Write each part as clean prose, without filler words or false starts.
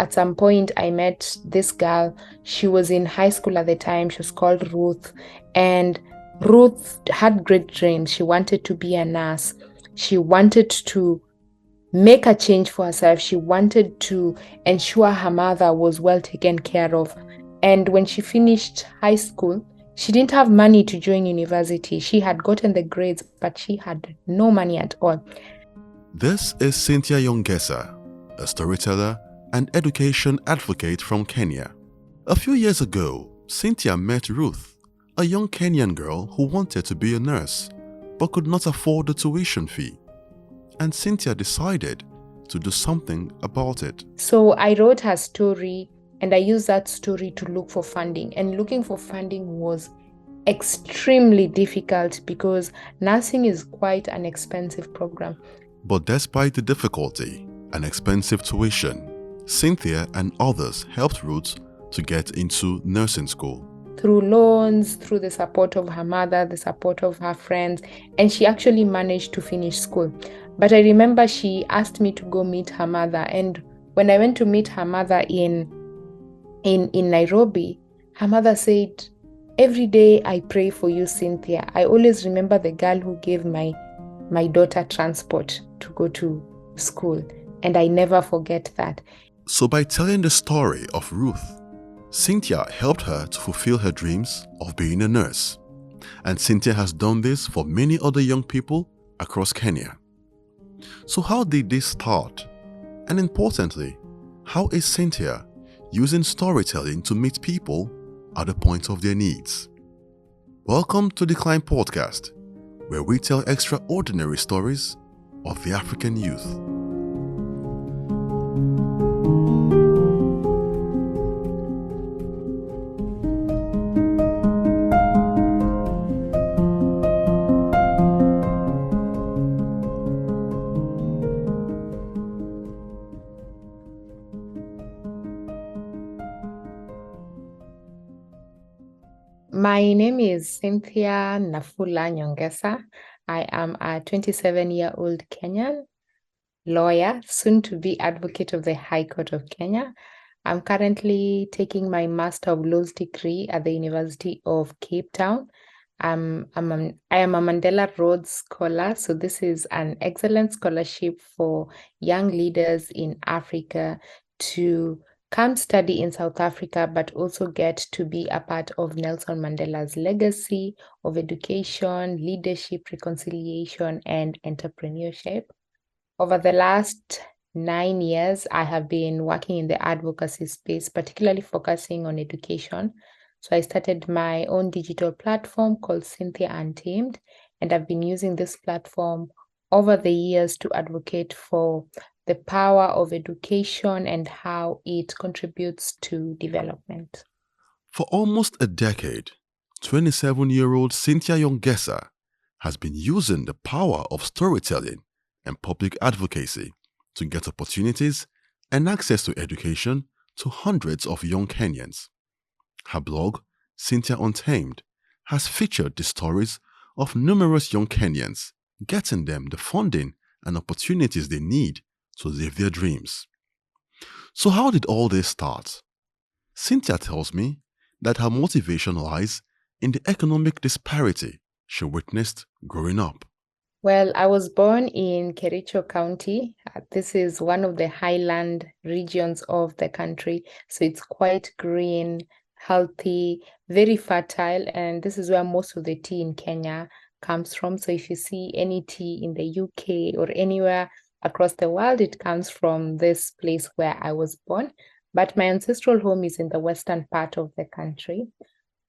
at some point, I met this girl. She was in high school at the time. She was called Ruth. And Ruth had great dreams. She wanted to be a nurse. She wanted to make a change for herself. She wanted to ensure her mother was well taken care of. And when she finished high school, she didn't have money to join university. She had gotten the grades, but she had no money at all. This is Cynthia Nyongesa, a storyteller and education advocate from Kenya. A few years ago, Cynthia met Ruth, a young Kenyan girl who wanted to be a nurse but could not afford the tuition fee. And Cynthia decided to do something about it. So I wrote her story and I used that story to look for funding. And looking for funding was extremely difficult because nursing is quite an expensive program. But despite the difficulty and expensive tuition, Cynthia and others helped Ruth to get into nursing school. Through loans, through the support of her mother, the support of her friends, and she actually managed to finish school. But I remember she asked me to go meet her mother, and when I went to meet her mother in Nairobi, her mother said, "Every day I pray for you, Cynthia. I always remember the girl who gave my daughter transport to go to school, and I never forget that." So by telling the story of Ruth, Cynthia helped her to fulfill her dreams of being a nurse. And Cynthia has done this for many other young people across Kenya. So how did this start? And importantly, how is Cynthia using storytelling to meet people at the point of their needs? Welcome to the Climb Podcast, where we tell extraordinary stories of the African youth. My name is Cynthia Nyongesa. I am a 27-year-old Kenyan lawyer, soon to be advocate of the High Court of Kenya. I'm currently taking my Master of Laws degree at the University of Cape Town. I am a Mandela Rhodes Scholar, so this is an excellent scholarship for young leaders in Africa to come study in South Africa, but also get to be a part of Nelson Mandela's legacy of education, leadership, reconciliation, and entrepreneurship. Over the last 9 years, I have been working in the advocacy space, particularly focusing on education. So I started my own digital platform called Cynthia Untamed, and I've been using this platform over the years to advocate for the power of education and how it contributes to development. For almost a decade, 27-year-old Cynthia Nyongesa has been using the power of storytelling and public advocacy to get opportunities and access to education to hundreds of young Kenyans. Her blog, Cynthia Untamed, has featured the stories of numerous young Kenyans, getting them the funding and opportunities they need to live their dreams. So how did all this start? Cynthia tells me that her motivation lies in the economic disparity she witnessed growing up. Well, I was born in Kericho County. This is one of the highland regions of the country. So it's quite green, healthy, very fertile. And this is where most of the tea in Kenya comes from. So if you see any tea in the UK or anywhere across the world, it comes from this place where I was born. But my ancestral home is in the western part of the country.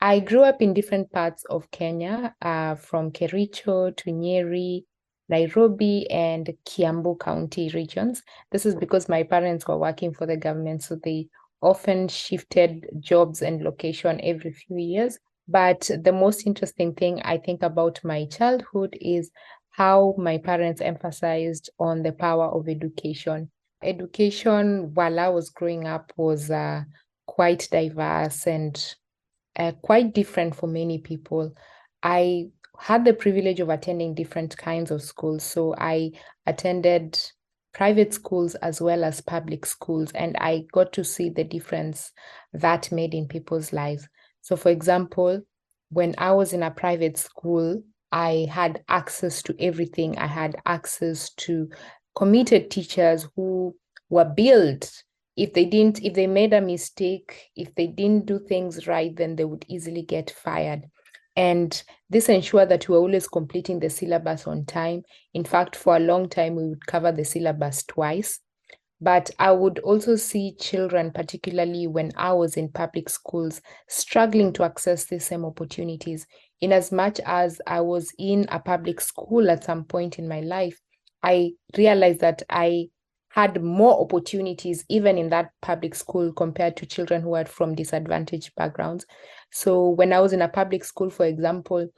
I grew up in different parts of Kenya, from Kericho to Nyeri, Nairobi, and Kiambu County regions. This is because my parents were working for the government, so they often shifted jobs and location every few years. But the most interesting thing I think about my childhood is how my parents emphasized on the power of education. Education, while I was growing up, was quite diverse and quite different for many people. I had the privilege of attending different kinds of schools. So I attended private schools as well as public schools, and I got to see the difference that made in people's lives. So, for example, when I was in a private school, I had access to everything. I had access to committed teachers who were built. If they made a mistake, if they didn't do things right, then they would easily get fired. And this ensured that we were always completing the syllabus on time. In fact, for a long time, we would cover the syllabus twice. But I would also see children, particularly when I was in public schools, struggling to access the same opportunities. In as much as I was in a public school at some point in my life, I realized that I had more opportunities even in that public school compared to children who are from disadvantaged backgrounds. So when I was in a public school, for example,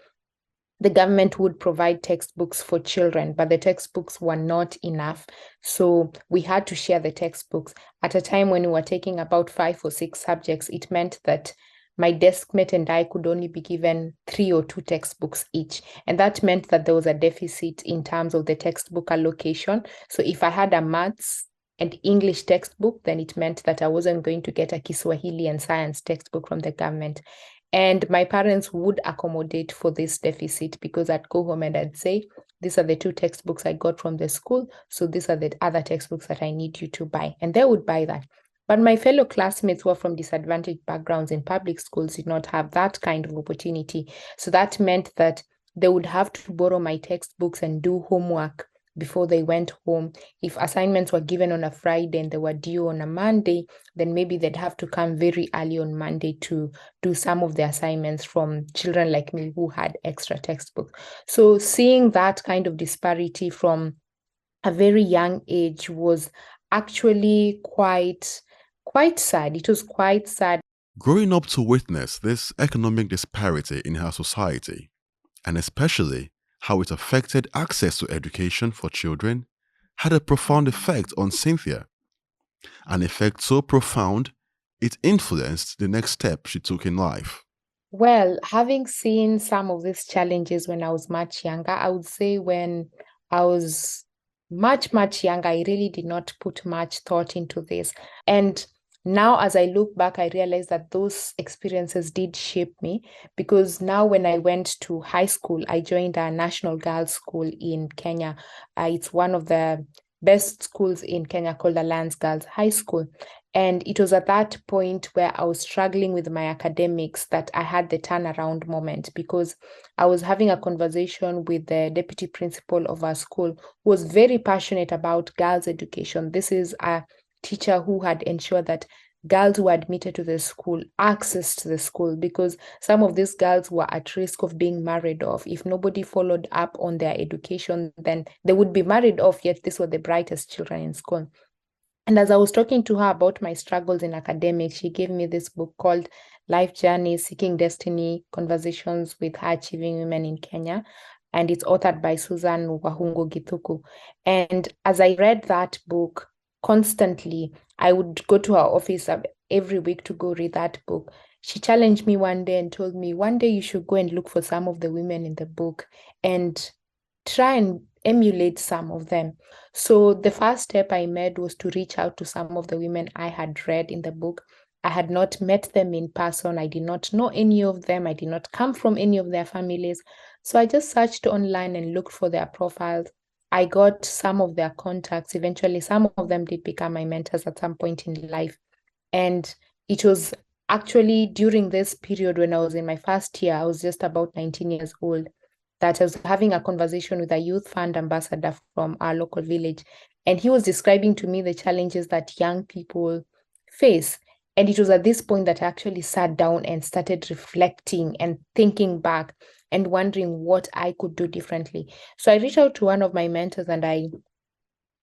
the government would provide textbooks for children, but the textbooks were not enough. So we had to share the textbooks. At a time when we were taking about 5 or 6 subjects, it meant that my deskmate and I could only be given 3 or 2 textbooks each. And that meant that there was a deficit in terms of the textbook allocation. So if I had a maths and English textbook, then it meant that I wasn't going to get a Kiswahili and science textbook from the government. And my parents would accommodate for this deficit because I'd go home and I'd say, these are the 2 textbooks I got from the school, so these are the other textbooks that I need you to buy. And they would buy that. But my fellow classmates who are from disadvantaged backgrounds in public schools did not have that kind of opportunity. So that meant that they would have to borrow my textbooks and do homework before they went home. If assignments were given on a Friday and they were due on a Monday, then maybe they'd have to come very early on Monday to do some of the assignments from children like me who had extra textbooks. So seeing that kind of disparity from a very young age was actually quite sad. It was quite sad. Growing up to witness this economic disparity in our society, and especially how it affected access to education for children, had a profound effect on Cynthia. An effect so profound, it influenced the next step she took in life. Well, having seen some of these challenges when I was much younger, I would say when I was much younger, I really did not put much thought into this. And now, as I look back, I realize that those experiences did shape me, because now when I went to high school, I joined a national girls' school in Kenya. It's one of the best schools in Kenya called Alliance Girls High School. And it was at that point where I was struggling with my academics that I had the turnaround moment, because I was having a conversation with the deputy principal of our school who was very passionate about girls' education. This is a teacher who had ensured that girls who were admitted to the school access to the school, because some of these girls were at risk of being married off. If nobody followed up on their education, then they would be married off, yet these were the brightest children in school. And as I was talking to her about my struggles in academics, she gave me this book called Life Journey, Seeking Destiny, Conversations with High Achieving Women in Kenya. And it's authored by Susan Wahungu Githuku. And as I read that book constantly, I would go to her office every week to go read that book. She challenged me one day and told me, one day you should go and look for some of the women in the book and try and emulate some of them. So the first step I made was to reach out to some of the women I had read in the book. I had not met them in person. I did not know any of them. I did not come from any of their families. So I just searched online and looked for their profiles. I got some of their contacts. Eventually, some of them did become my mentors at some point in life. And it was actually during this period when I was in my first year, I was just about 19 years old, that I was having a conversation with a youth fund ambassador from our local village. And he was describing to me the challenges that young people face. And it was at this point that I actually sat down and started reflecting and thinking back and wondering what I could do differently. So I reached out to one of my mentors and I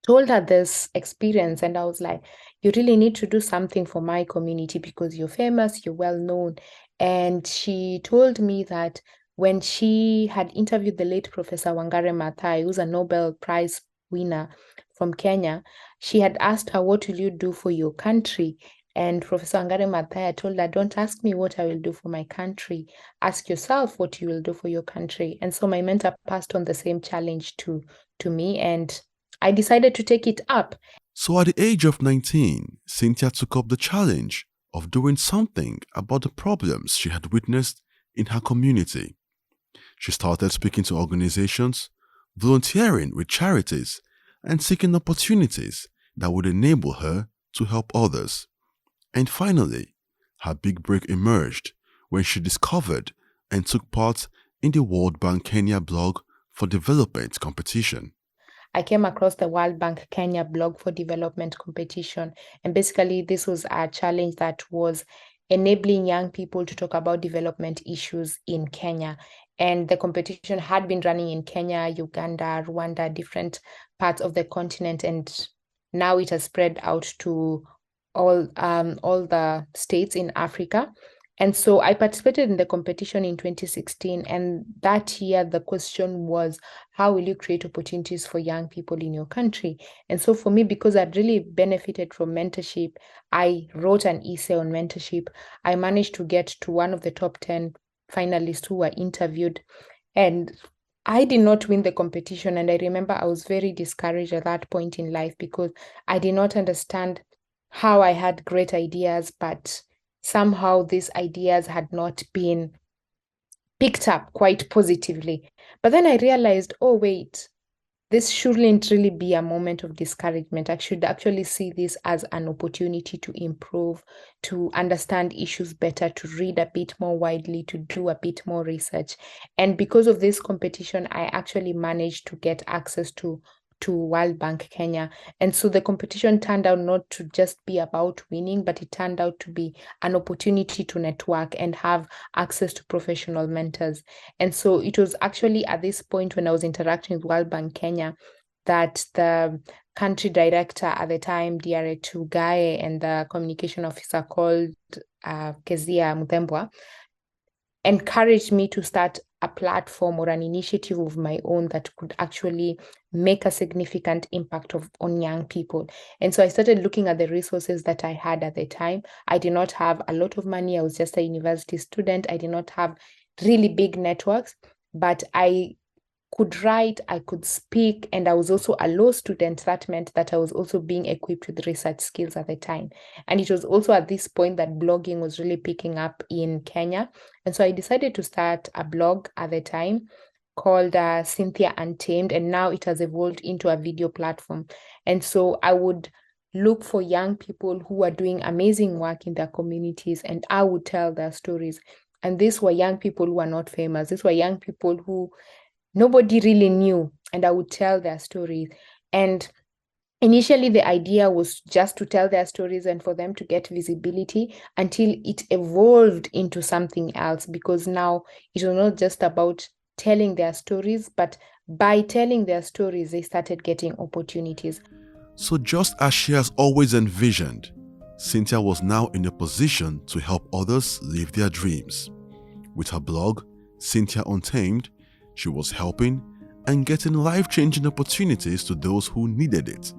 told her this experience, and I was like, you really need to do something for my community because you're famous, you're well known. And she told me that when she had interviewed the late Professor Wangari Maathai, who's a Nobel Prize winner from Kenya, she had asked her, what will you do for your country? And Professor Wangari Maathai told her, don't ask me what I will do for my country. Ask yourself what you will do for your country. And so my mentor passed on the same challenge to me. And I decided to take it up. So at the age of 19, Cynthia took up the challenge of doing something about the problems she had witnessed in her community. She started speaking to organizations, volunteering with charities, and seeking opportunities that would enable her to help others. And finally, her big break emerged when she discovered and took part in the World Bank Kenya blog for development competition. I came across the World Bank Kenya blog for development competition. And basically, this was a challenge that was enabling young people to talk about development issues in Kenya. And the competition had been running in Kenya, Uganda, Rwanda, different parts of the continent. And now it has spread out to all the states in Africa. And so I participated in the competition in 2016. And that year, the question was, how will you create opportunities for young people in your country? And so for me, because I'd really benefited from mentorship, I wrote an essay on mentorship. I managed to get to one of the top 10 finalists who were interviewed. And I did not win the competition. And I remember I was very discouraged at that point in life because I did not understand how I had great ideas, but somehow these ideas had not been picked up quite positively. But then I realized, oh, wait, this shouldn't really be a moment of discouragement. I should actually see this as an opportunity to improve, to understand issues better, to read a bit more widely, to do a bit more research. And because of this competition, I actually managed to get access to World Bank Kenya. And so the competition turned out not to just be about winning, but it turned out to be an opportunity to network and have access to professional mentors. And so it was actually at this point when I was interacting with World Bank Kenya that the country director at the time, Dr. Tugae, and the communication officer called Kezia Muthembwa encouraged me to start a platform or an initiative of my own that could actually make a significant impact on young people. And so I started looking at the resources that I had at the time. I did not have a lot of money. I was just a university student. I did not have really big networks, but I could write, I could speak, and I was also a law student. That meant that I was also being equipped with research skills at the time. And it was also at this point that blogging was really picking up in Kenya. And so I decided to start a blog at the time called Cynthia Untamed, and now it has evolved into a video platform. And so I would look for young people who are doing amazing work in their communities, and I would tell their stories. And these were young people who are not famous. These were young people who nobody really knew, and I would tell their stories. And initially, the idea was just to tell their stories and for them to get visibility until it evolved into something else, because now it was not just about telling their stories, but by telling their stories, they started getting opportunities. So just as she has always envisioned, Cynthia was now in a position to help others live their dreams. With her blog, Cynthia Untamed, she was helping and getting life-changing opportunities to those who needed it.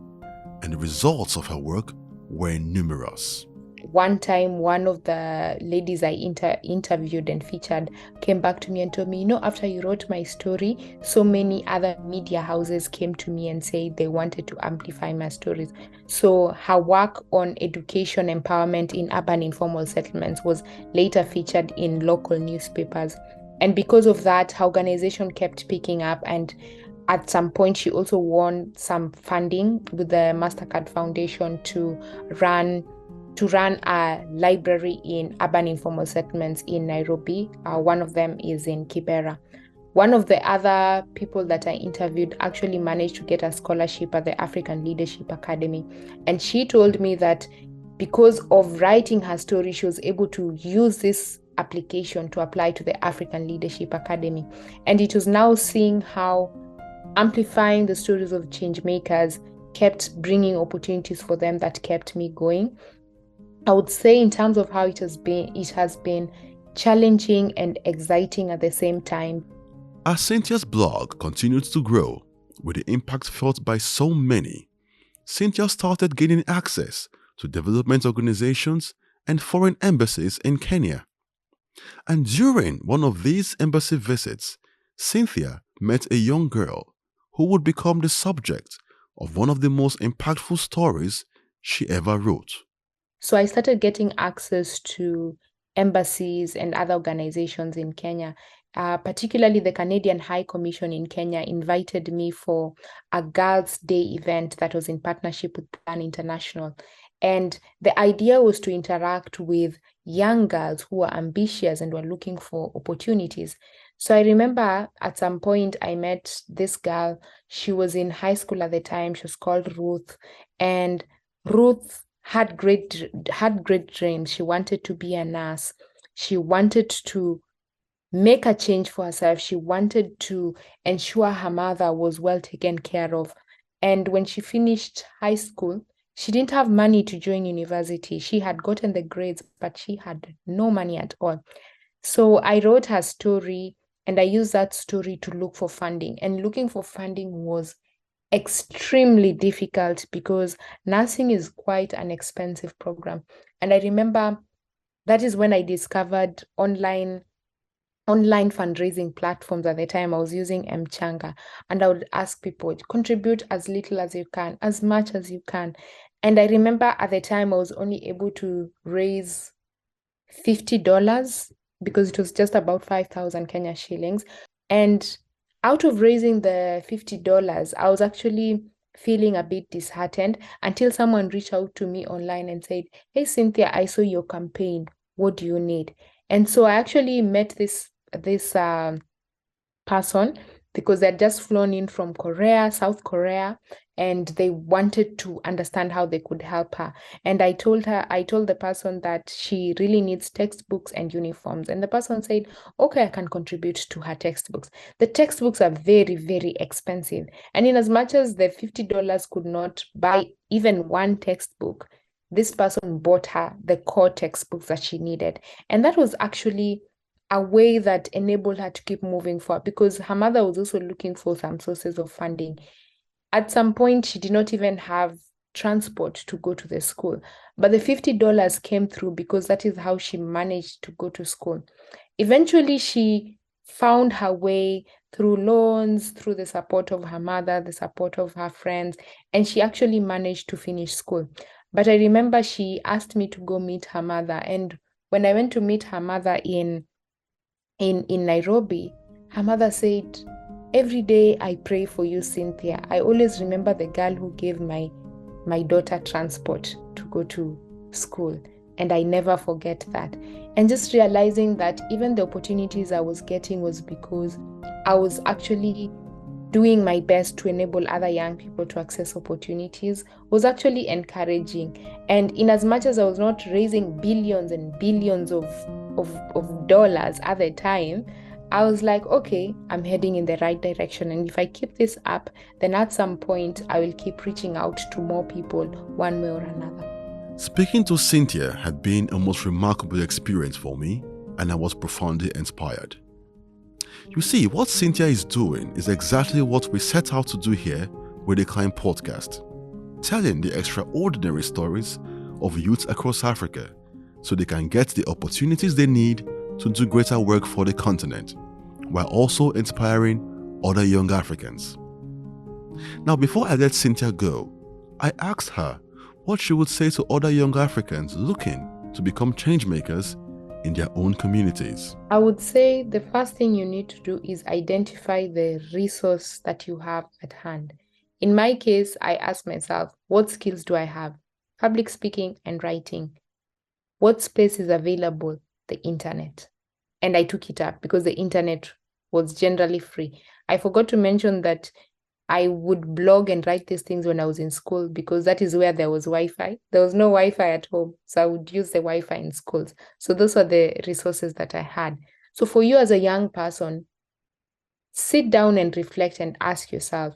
And the results of her work were numerous. One time, one of the ladies I interviewed and featured came back to me and told me, after you wrote my story, so many other media houses came to me and said they wanted to amplify my stories. So her work on education empowerment in urban informal settlements was later featured in local newspapers. And because of that, her organization kept picking up, and at some point she also won some funding with the MasterCard Foundation to run a library in urban informal settlements in Nairobi. One of them is in Kibera. One of the other people that I interviewed actually managed to get a scholarship at the African Leadership Academy. And she told me that because of writing her story, she was able to use this application to apply to the African Leadership Academy. And it was now seeing how amplifying the stories of change makers kept bringing opportunities for them that kept me going. I would say in terms of how it has been challenging and exciting at the same time. As Cynthia's blog continued to grow, with the impact felt by so many, Cynthia started gaining access to development organizations and foreign embassies in Kenya. And during one of these embassy visits, Cynthia met a young girl who would become the subject of one of the most impactful stories she ever wrote. So I started getting access to embassies and other organizations in Kenya. Particularly the Canadian High Commission in Kenya invited me for a Girls' Day event that was in partnership with Plan International. And the idea was to interact with young girls who were ambitious and were looking for opportunities. So I remember at some point I met this girl. She was in high school at the time. She was called Ruth. And Ruth had great dreams. She wanted to be a nurse. She wanted to make a change for herself. She wanted to ensure her mother was well taken care of. And when she finished high school, she didn't have money to join university. She had gotten the grades, but she had no money at all. So I wrote her story and I used that story to look for funding. And looking for funding was extremely difficult because nursing is quite an expensive program. And I remember that is when I discovered online fundraising platforms. At the time I was using Mchanga, and I would ask people to contribute as little as you can, as much as you can. And I remember at the time I was only able to raise $50 because it was just about 5,000 Kenya shillings. And out of raising the $50, I was actually feeling a bit disheartened until someone reached out to me online and said, "Hey, Cynthia, I saw your campaign. What do you need?" And so I actually met this person because they'd just flown in from South Korea, and they wanted to understand how they could help her. And I told the person that she really needs textbooks and uniforms. And the person said, "Okay, I can contribute to her textbooks." The textbooks are very, very expensive. And in as much as the $50 could not buy even one textbook, this person bought her the core textbooks that she needed. And that was actually a way that enabled her to keep moving forward, because her mother was also looking for some sources of funding. At some point, she did not even have transport to go to the school, but the $50 came through because that is how she managed to go to school. Eventually, she found her way through loans, through the support of her mother, the support of her friends, and she actually managed to finish school. But I remember she asked me to go meet her mother, and when I went to meet her mother in Nairobi, her mother said, "Every day I pray for you, Cynthia. I always remember the girl who gave my daughter transport to go to school, and I never forget that." And just realizing that even the opportunities I was getting was because I was actually doing my best to enable other young people to access opportunities was actually encouraging. And in as much as I was not raising billions and billions of dollars at the time, I was like, okay, I'm heading in the right direction. And if I keep this up, then at some point I will keep reaching out to more people one way or another. Speaking to Cynthia had been a most remarkable experience for me, and I was profoundly inspired. You see, what Cynthia is doing is exactly what we set out to do here with the Climb podcast, telling the extraordinary stories of youths across Africa so they can get the opportunities they need to do greater work for the continent, while also inspiring other young Africans. Now, before I let Cynthia go, I asked her what she would say to other young Africans looking to become changemakers in their own communities. I would say the first thing you need to do is identify the resource that you have at hand. In my case, I asked myself, what skills do I have? Public speaking and writing. What space is available? The internet. And I took it up because the internet was generally free. I forgot to mention that I would blog and write these things when I was in school because that is where there was Wi-Fi. There was no Wi-Fi at home, so I would use the Wi-Fi in schools. So those were the resources that I had. So for you as a young person, sit down and reflect and ask yourself,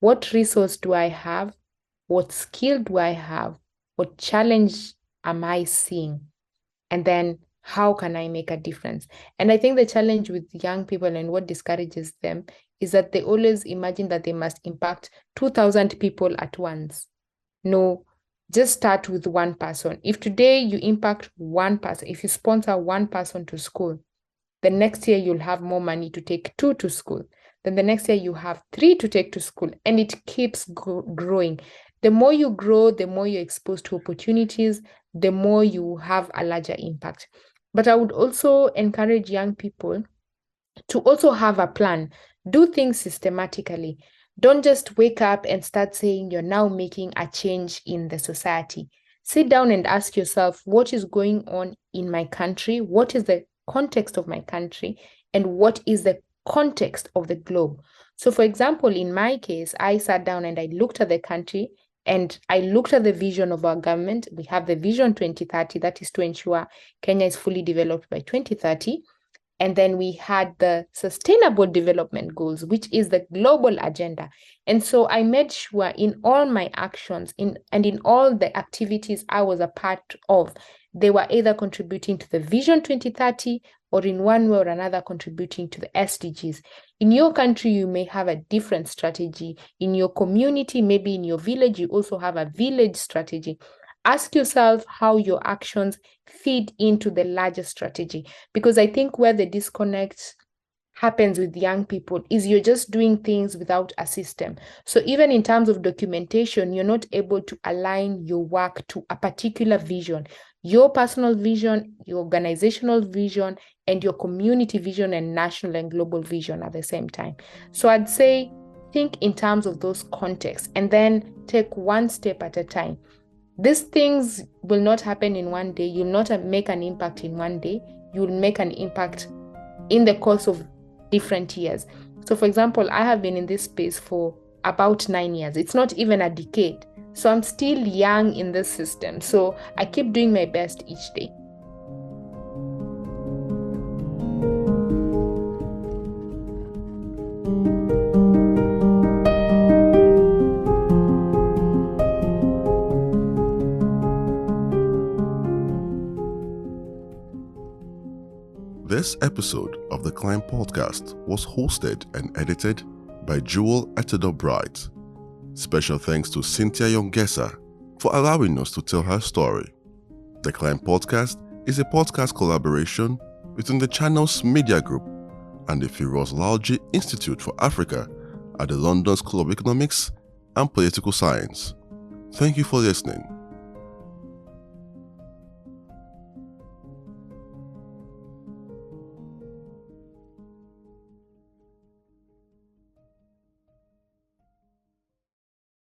what resource do I have? What skill do I have? What challenge am I seeing? And then how can I make a difference? And I think the challenge with young people and what discourages them is that they always imagine that they must impact 2,000 people at once. No, just start with one person. If today you impact one person, if you sponsor one person to school, the next year you'll have more money to take two to school. Then the next year you have 3 to take to school, and it keeps growing. The more you grow, the more you're exposed to opportunities, the more you have a larger impact. But I would also encourage young people to also have a plan. Do things systematically. Don't just wake up and start saying you're now making a change in the society. Sit down and ask yourself, what is going on in my country? What is the context of my country? And what is the context of the globe? So, for example, in my case, I sat down and I looked at the country and I looked at the vision of our government. We have the Vision 2030, that is to ensure Kenya is fully developed by 2030. And then we had the Sustainable Development Goals, which is the global agenda. And so I made sure in all my actions and in all the activities I was a part of, they were either contributing to the Vision 2030 or in one way or another contributing to the SDGs. In your country, you may have a different strategy. In your community, maybe in your village, you also have a village strategy. Ask yourself how your actions feed into the larger strategy, because I think where the disconnect happens with young people is you're just doing things without a system. So even in terms of documentation, you're not able to align your work to a particular vision, your personal vision, your organizational vision, and your community vision and national and global vision at the same time. So I'd say think in terms of those contexts and then take one step at a time. These things will not happen in one day. You'll not make an impact in one day. You'll make an impact in the course of different years. So, for example, I have been in this space for about 9 years. It's not even a decade. So I'm still young in this system. So I keep doing my best each day. This episode of the Climb Podcast was hosted and edited by Jewel Atedou Bright. Special thanks to Cynthia Nyongesa for allowing us to tell her story. The Climb Podcast is a podcast collaboration between the Channels Media Group and the Firoz Lalji Institute for Africa at the London School of Economics and Political Science. Thank you for listening.